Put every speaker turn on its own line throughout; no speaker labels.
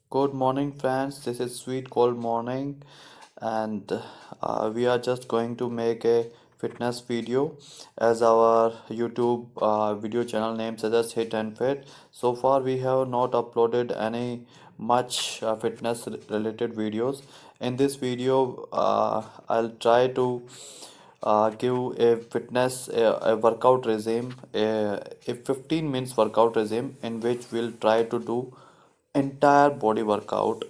Good morning, friends. This is Sweet Cold Morning, and we are just going to make a fitness video as our YouTube video channel name suggests Hit and Fit. So far, we have not uploaded any much fitness related videos. In this video, I'll try to give a workout regime, a 15 minutes workout regime in which we'll try to do entire body workout.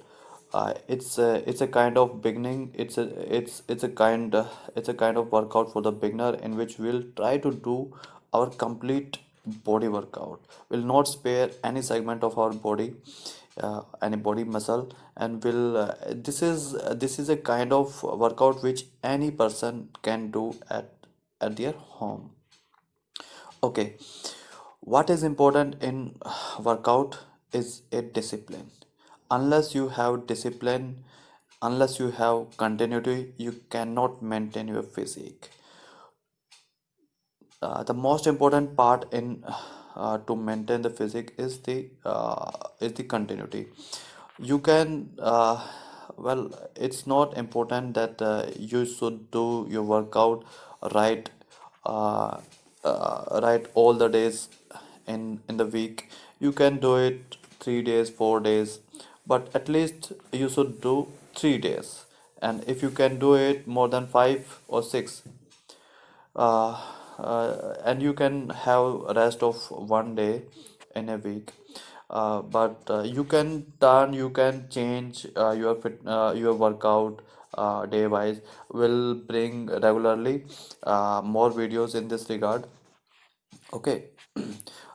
It's a kind of beginning. It's a kind of workout for the beginner in which we'll try to do our complete body workout. We'll not spare any segment of our body, any body muscle, and will this is a kind of workout which any person can do at their home. Okay, what is important in workout is a discipline. Unless you have discipline, unless you have continuity, you cannot maintain your physique. The most important part in to maintain the physique is the continuity. You can well, it's not important that you should do your workout right uh, right all the days in the week. You can do it 3 days, 4 days, but at least you should do 3 days. And if you can do it more than 5 or 6, uh, and you can have rest of one day in a week, but you can change your workout day wise. Will bring regularly more videos in this regard. Okay.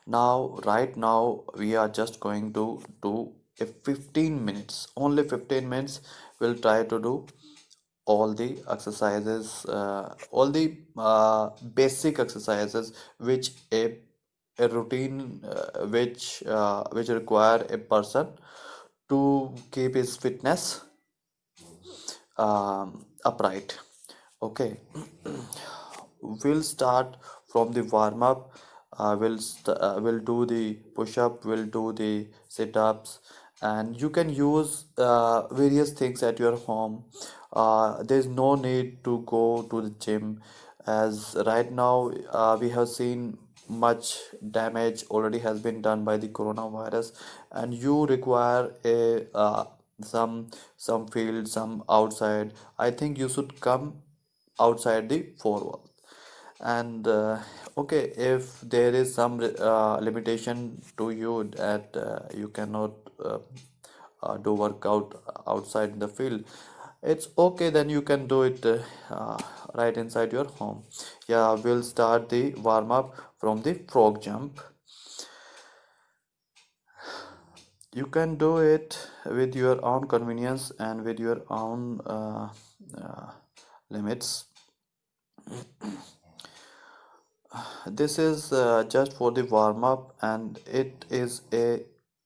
Right now we are just going to do a 15 minutes, only 15 minutes. We'll try to do all the exercises, all the basic exercises which a routine which require a person to keep his fitness upright. Okay. We'll start from the warm up. We'll do the push up. We'll do the sit ups, and you can use various things at your home. There's no need to go to the gym, as right now we have seen much damage already has been done by the coronavirus, and you require a some field, some outside. I think you should come outside the four walls. And okay, if there is some limitation to you that you cannot do workout outside the field, it's okay, then you can do it right inside your home. Yeah, we'll start the warm up from the frog jump. You can do it with your own convenience and with your own uh, limits. This is just for the warm up, and it is a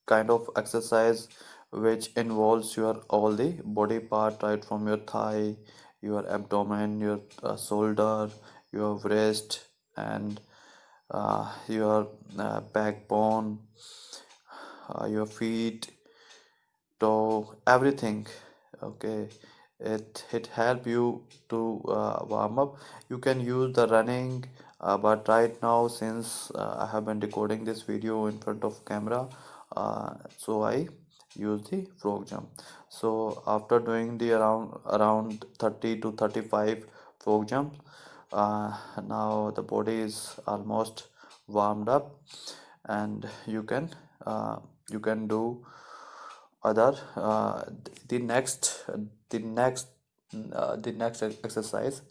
kind of exercise which involves your all the body part, right from your thigh, your abdomen, your shoulder, your wrist, and your backbone, your feet, toe, everything. Okay, it help you to warm up. You can use the running, but right now, since I have been recording this video in front of camera, so I use the frog jump. So after doing the around 30 to 35 frog jumps, now the body is almost warmed up, and uh, you can do other the next exercise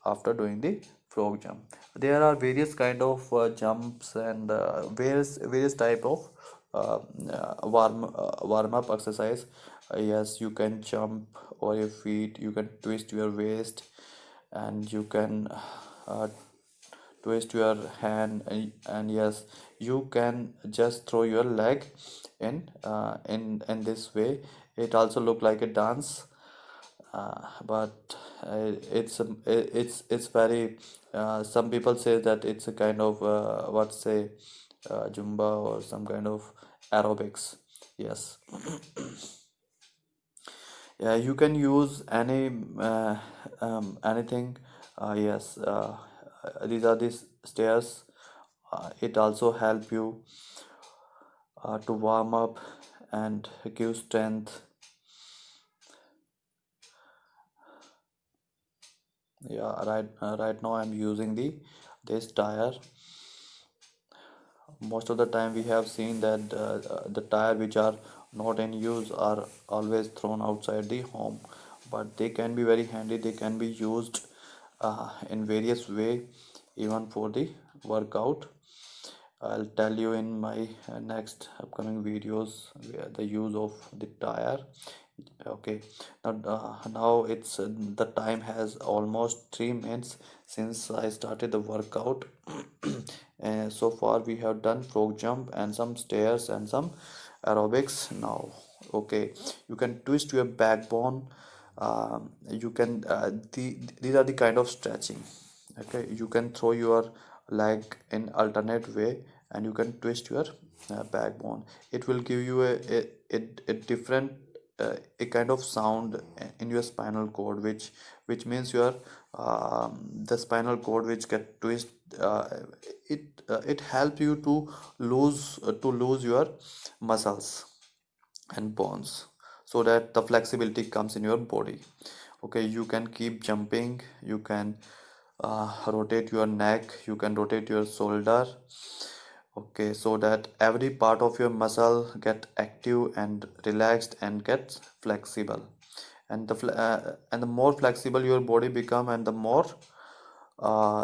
after doing the frog jump. There are various kind of jumps and various type of warm up exercise. Yes, you can jump over your feet, you can twist your waist, and you can uh, twist your hand, and yes, you can just throw your leg in this way. It also look like a dance, but it's very some people say that it's a kind of what say Zumba or some kind of aerobics. Yes. Yeah, you can use anything. Yes, these are these stairs. It also help you to warm up and give strength. Yeah, right now I'm using this tire. Most of the time we have seen that the tire which are not in use are always thrown outside the home, but they can be very handy. They can be used in various way, even for the workout. I'll tell you in my next upcoming videos where the use of the tire. Okay, now it's the time has almost 3 minutes since I started the workout. And so far we have done frog jump and some stairs and some aerobics. Now, okay, you can twist your backbone. You can these are the kind of stretching. Okay, you can throw your leg in alternate way and you can twist your backbone. It will give you a different a kind of sound in your spinal cord, which means your the spinal cord which get twist. It helps you to lose your muscles and bones, so that the flexibility comes in your body. Okay, you can keep jumping. You can rotate your neck, you can rotate your shoulder. Okay, so that every part of your muscle get active and relaxed and gets flexible. And the more flexible your body become, and the more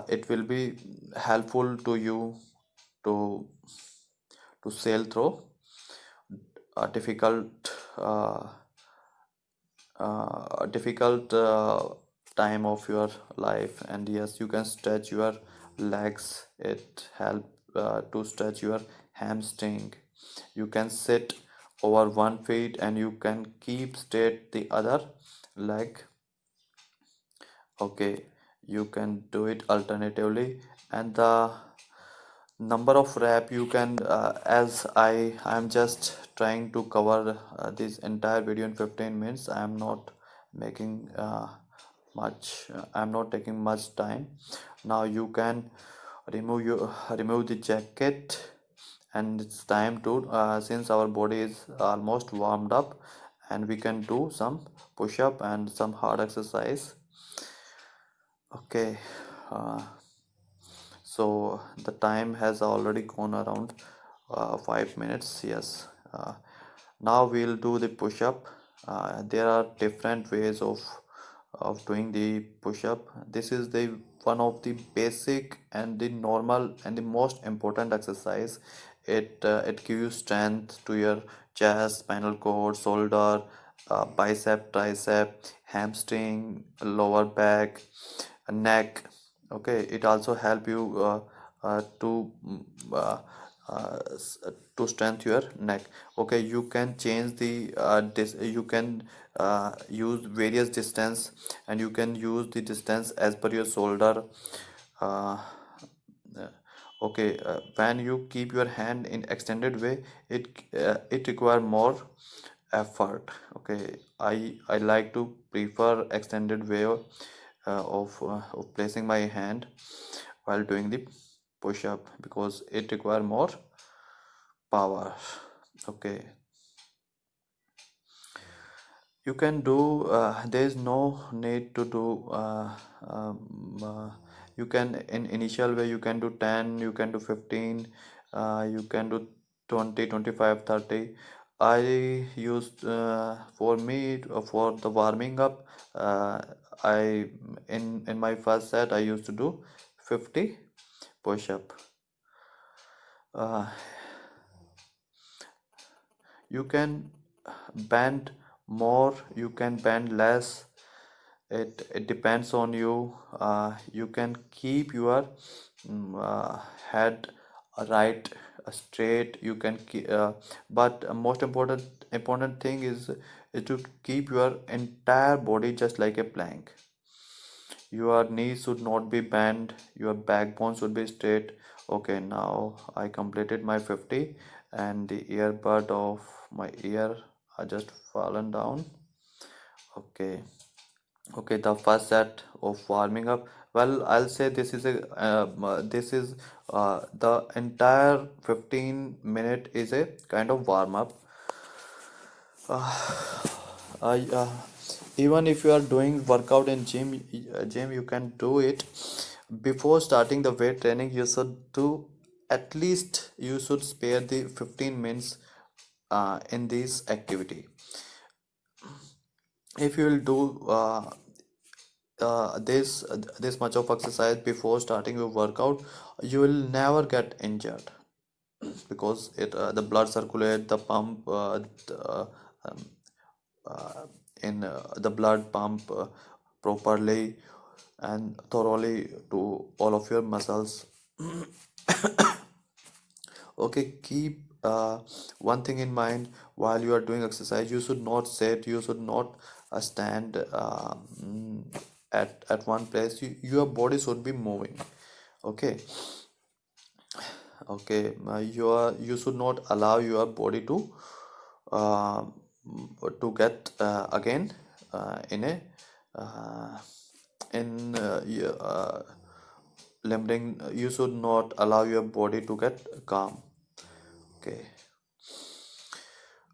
it will be helpful to you to sail through a difficult time of your life. And yes, you can stretch your legs. It help to stretch your hamstring. You can sit over one feet and you can keep straight the other leg. Okay, you can do it alternatively. And the number of rep you can, as I'm just trying to cover this entire video in 15 minutes. I'm not making I'm not taking much time. Now you can remove the jacket, and it's time to since our body is almost warmed up, and we can do some push up and some hard exercise. Okay, uh, so the time has already gone around 5 minutes. Yes, now we'll do the push up. There are different ways of doing the push up. This is the one of the basic and the normal and the most important exercise. It gives you strength to your chest, spinal cord, shoulder, bicep, tricep, hamstring, lower back, neck. Okay, it also help you to uh, to strengthen your neck. Okay, you can change the you can use various distance, and you can use the distance as per your shoulder. uh, uh, okay, when you keep your hand in extended way, it require more effort. Okay, I like to prefer extended way of placing my hand while doing the push up, because it require more power. Okay, you can do there is no need to do you can, in initial way you can do 10, you can do 15, you can do 20, 25, 30. I used for me for the warming up, I in my first set I used to do 50 push up. uh, you can bend more, you can bend less. It depends on you. You can keep your head right, straight. You can keep, but most important thing is to keep your entire body just like a plank. Your knees should not be bent, your backbone should be straight. Okay, now I completed my 50, and the earbud of my ear are just fallen down. Okay. Okay, the first set of warming up. Well, I'll say this is the entire 15 minute is a kind of warm up. I Even if you are doing workout in gym, you can do it before starting the weight training. You should do at least you should spare the 15 minutes in this activity. If you will do this much of exercise before starting your workout, you will never get injured because it the blood circulate the pump um, uh, in the blood pump properly and thoroughly to all of your muscles. Okay, keep one thing in mind while you are doing exercise. You should not sit, you should not stand at one place. Your body should be moving. Okay, you should not allow your body uh, to get again in a uh, in limiting. You should not allow your body to get calm. Okay.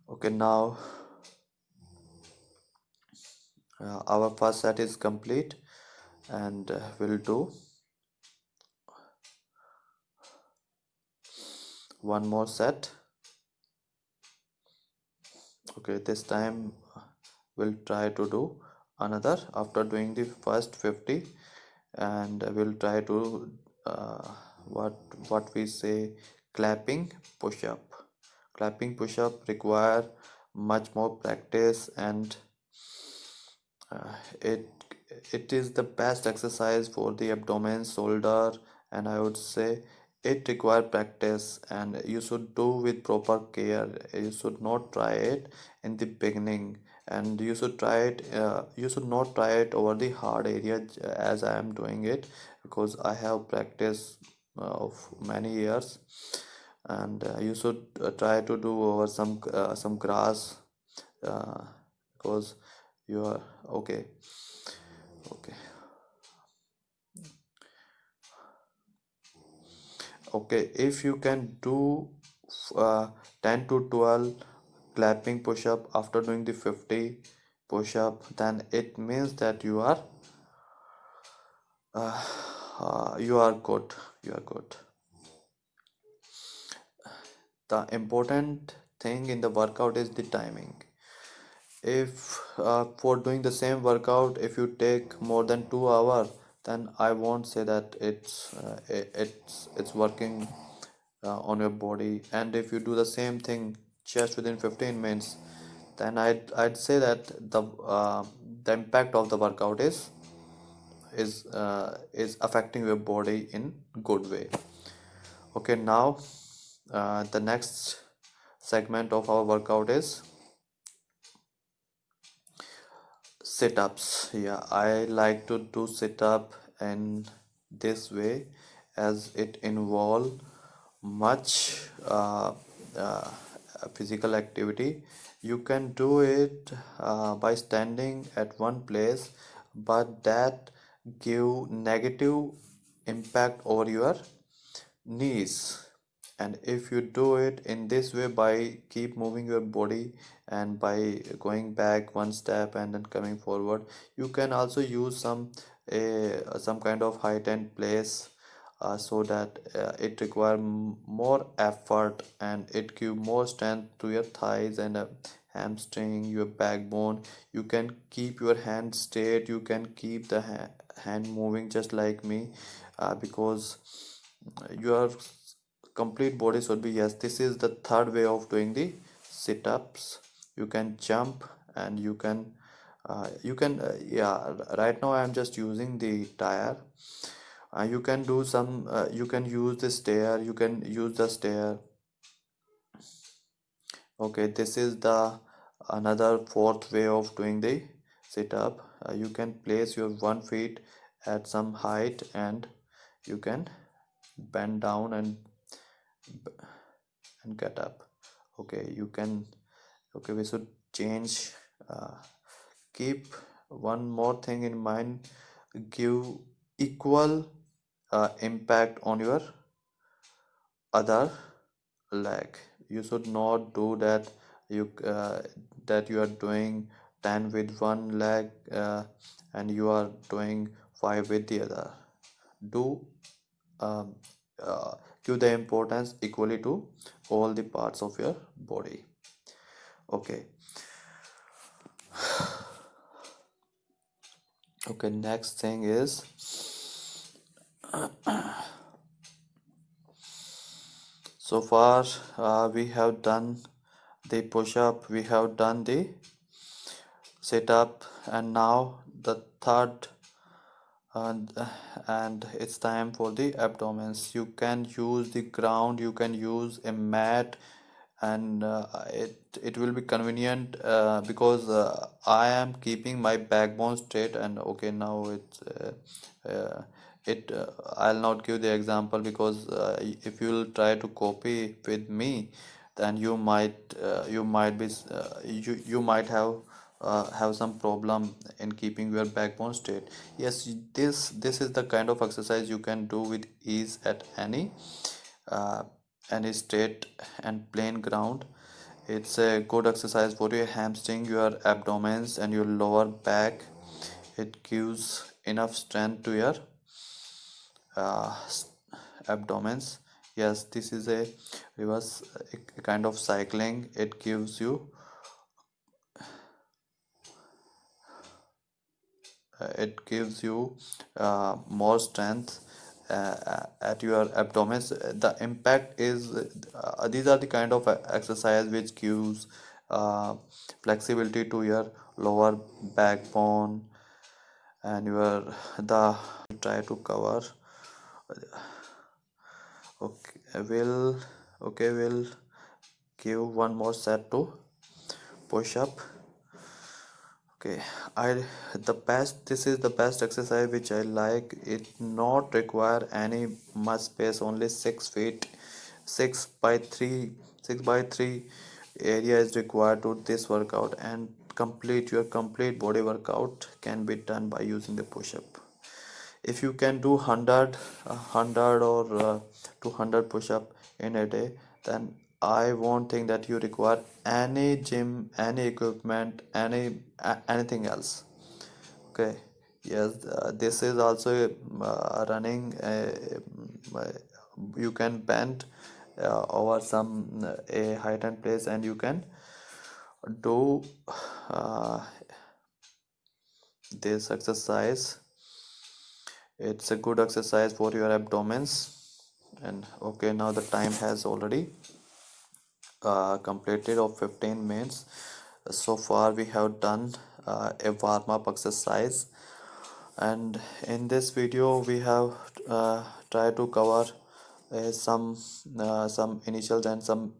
Okay, now our first set is complete, and we'll do one more set. Okay, this time we'll try to do another after doing the first 50, and we'll try to uh, what we say, clapping push up. Clapping push up require much more practice, and Uh, it it is the best exercise for the abdomen, shoulder, and I would say it require practice, and you should do with proper care. You should not try it in the beginning, and you should try it. You should not try it over the hard area as I am doing it, because I have practice of many years, and you should try to do over some grass, uh, because you are okay. Okay. Okay, if you can do 10 to 12 clapping push up after doing the 50 push up, then it means that uh, you are good. You are good. The important thing in the workout is the timing. If for doing the same workout, if you take more than 2 hours, then I won't say that it's working on your body. And if you do the same thing just within 15 minutes, then I'd say that the impact of the workout is affecting your body in good way. Okay, now the next segment of our workout is sit-ups. Yeah, I like to do sit-up in this way as it involve much uh, physical activity. You can do it by standing at one place, but that give negative impact over your knees. And if you do it in this way by keep moving your body and by going back one step and then coming forward, you can also use some kind of height and place, so that it require more effort, and it give more strength to your thighs and hamstring, your backbone. You can keep your hand straight, you can keep the hand moving just like me, because your complete body should be. Yes, this is the third way of doing the sit-ups. You can jump, and yeah, right now I am just using the tire. You can do some you can use the stair, you can use the stair. Okay, this is the another fourth way of doing the sit-up. You can place your one feet at some height, and you can bend down and get up. Okay, you can. Okay, we should change uh, keep one more thing in mind, give equal impact on your other leg. You should not do that that you are doing 10 with one leg and you are doing 5 with the other. Do um, uh, give the importance equally to all the parts of your body. Okay. Okay, next thing is, so far we have done the push up, we have done the sit up, and now the third, and it's time for the abdomens. You can use the ground, you can use a mat, and it will be convenient because I am keeping my backbone straight. And okay, now it I'll not give the example because if you will try to copy with me, then you might be you might have some problem in keeping your backbone straight. Yes, this is the kind of exercise you can do with ease at uh, any straight and plain ground. It's a good exercise for your hamstring, your abdomens, and your lower back. It gives enough strength to your uh, abdomens. Yes, this is a reverse, a kind of cycling. It gives you more strength at your abdomen. The impact is these are the kind of exercise which gives uh, flexibility to your lower backbone and your the try to cover. Okay we'll give one more set to push up. Okay, I the best this is the best exercise which I like. It not require any much space, only 6 feet, 6 by 3 area is required to this workout, and complete your complete body workout can be done by using the push-up. If you can do 100 or 200 push-up in a day, then I won't think that you require any gym, any equipment, anything else. Okay. Yes, this is also running you can bend over some a height and place, and you can do uh, this exercise. It's a good exercise for your abdomens. And okay, now the time has already completed of 15 minutes. So far we have done a warm-up exercise, and in this video we have tried to cover some initials and some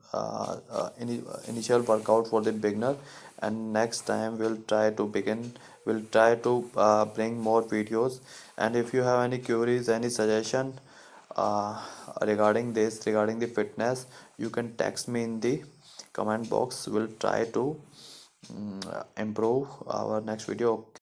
initial workout for the beginner. And next time we'll try to bring more videos. And if you have any queries, any suggestion uh, regarding the fitness, you can text me in the comment box. We'll try to improve our next video.